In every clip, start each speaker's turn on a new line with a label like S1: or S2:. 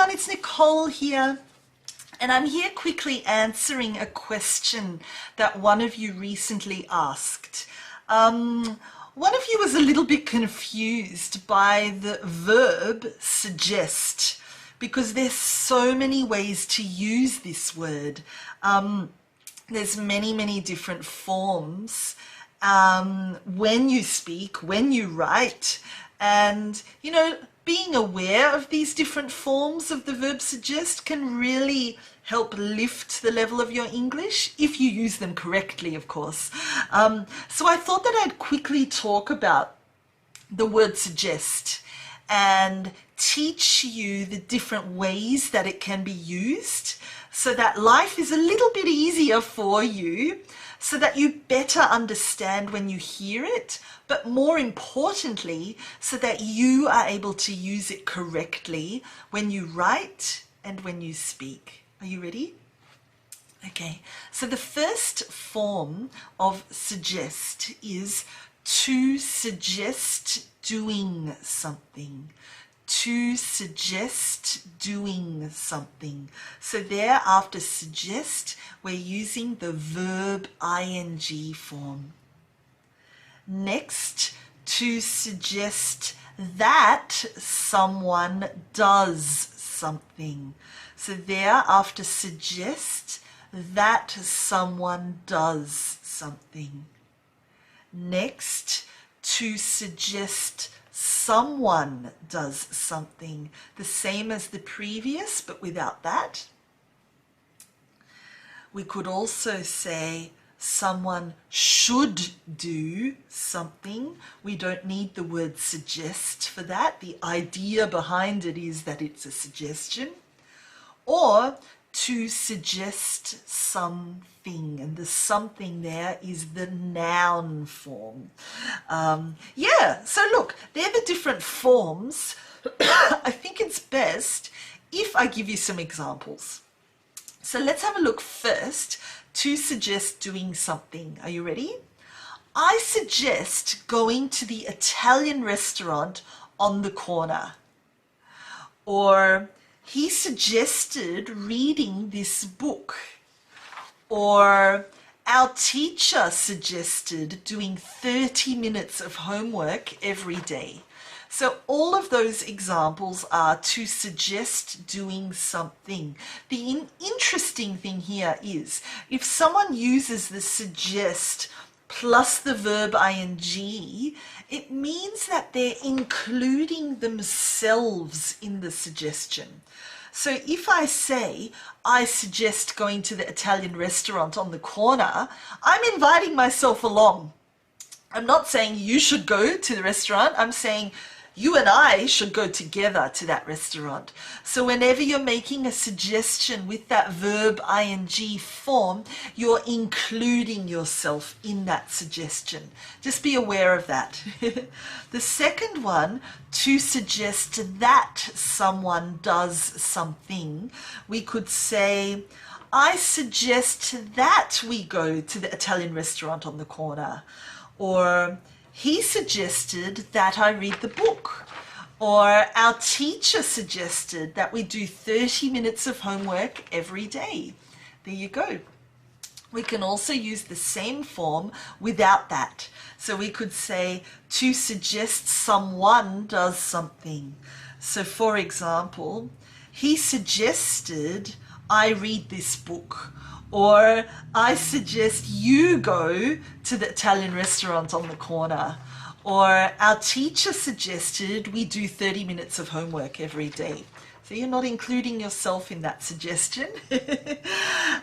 S1: everyone, it's Nicole here, and I'm here quickly answering a question that one of you recently asked. One of you was a little bit confused by the verb suggest, because there's so many ways to use this word. There's many different forms when you speak, when you write, and you know, being aware of these different forms of the verb suggest can really help lift the level of your English, if you use them correctly, of course. So I thought that I'd quickly talk about the word suggest and teach you the different ways that it can be used so that life is a little bit easier for you, so that you better understand when you hear it, but more importantly, so that you are able to use it correctly when you write and when you speak. Are you ready? Okay, so the first form of suggest is to suggest doing something. To suggest doing something. So there, after suggest, we're using the verb ing form. Next, to suggest that someone does something. So there, after suggest, that someone does something. Next, to suggest someone does something, the same as the previous, but without that. We could also say someone should do something. We don't need the word suggest for that. The idea behind it is that it's a suggestion. Or to suggest something, and the something there is the noun form. So look, they're the different forms. I think it's best if I give you some examples. So let's have a look first. To suggest doing something. Are you ready? I suggest going to the Italian restaurant on the corner. Or he suggested reading this book. Or our teacher suggested doing 30 minutes of homework every day. So all of those examples are to suggest doing something. The interesting thing here is if someone uses the suggest plus the verb ing, it means that they're including themselves in the suggestion. So if I say, I suggest going to the Italian restaurant on the corner, I'm inviting myself along. I'm not saying you should go to the restaurant. I'm saying you and I should go together to that restaurant. So whenever you're making a suggestion with that verb ing form, you're including yourself in that suggestion. Just be aware of that. The second one, to suggest that someone does something, we could say, I suggest that we go to the Italian restaurant on the corner. Or he suggested that I read the book. Or our teacher suggested that we do 30 minutes of homework every day. There you go. We can also use the same form without that. So we could say to suggest someone does something. So for example, he suggested I read this book. Or I suggest you go to the Italian restaurant on the corner. Or our teacher suggested we do 30 minutes of homework every day. So you're not including yourself in that suggestion.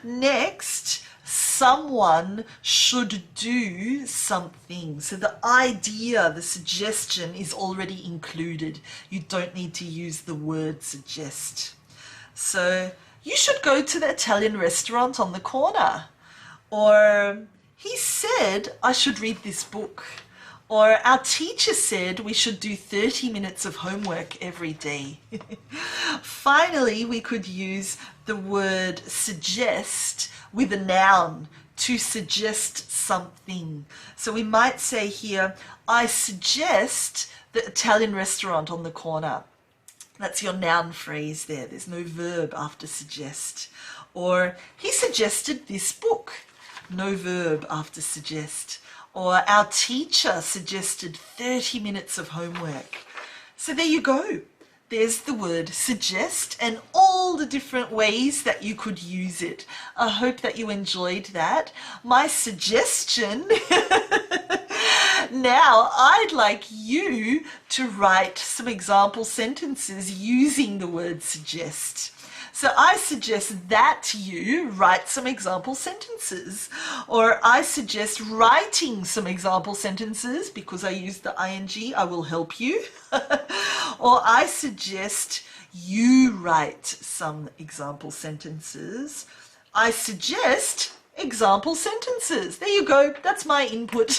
S1: Next, someone should do something. So the idea, the suggestion is already included. You don't need to use the word suggest. So you should go to the Italian restaurant on the corner. Or he said I should read this book. Or our teacher said we should do 30 minutes of homework every day. Finally, we could use the word suggest with a noun, to suggest something. So we might say here, I suggest the Italian restaurant on the corner. That's your noun phrase there. There's no verb after suggest. Or he suggested this book. No verb after suggest. Or our teacher suggested 30 minutes of homework. So there you go. There's the word suggest and all the different ways that you could use it. I hope that you enjoyed that. My suggestion, now I'd like you to write some example sentences using the word suggest. So I suggest that you write some example sentences, or I suggest writing some example sentences because I use the ing, I will help you. Or I suggest you write some example sentences. I suggest example sentences. There you go. That's my input.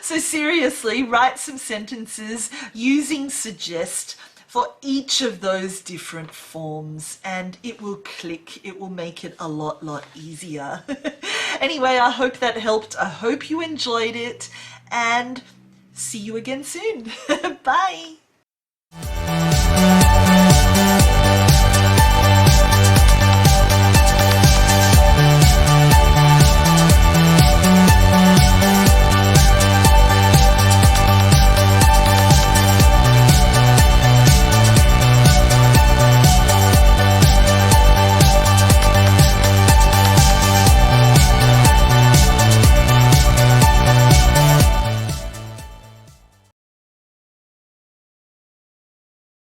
S1: So seriously, write some sentences using suggest for each of those different forms, and it will click. It will make it a lot easier. Anyway, I hope that helped. I hope you enjoyed it, and see you again soon. Bye.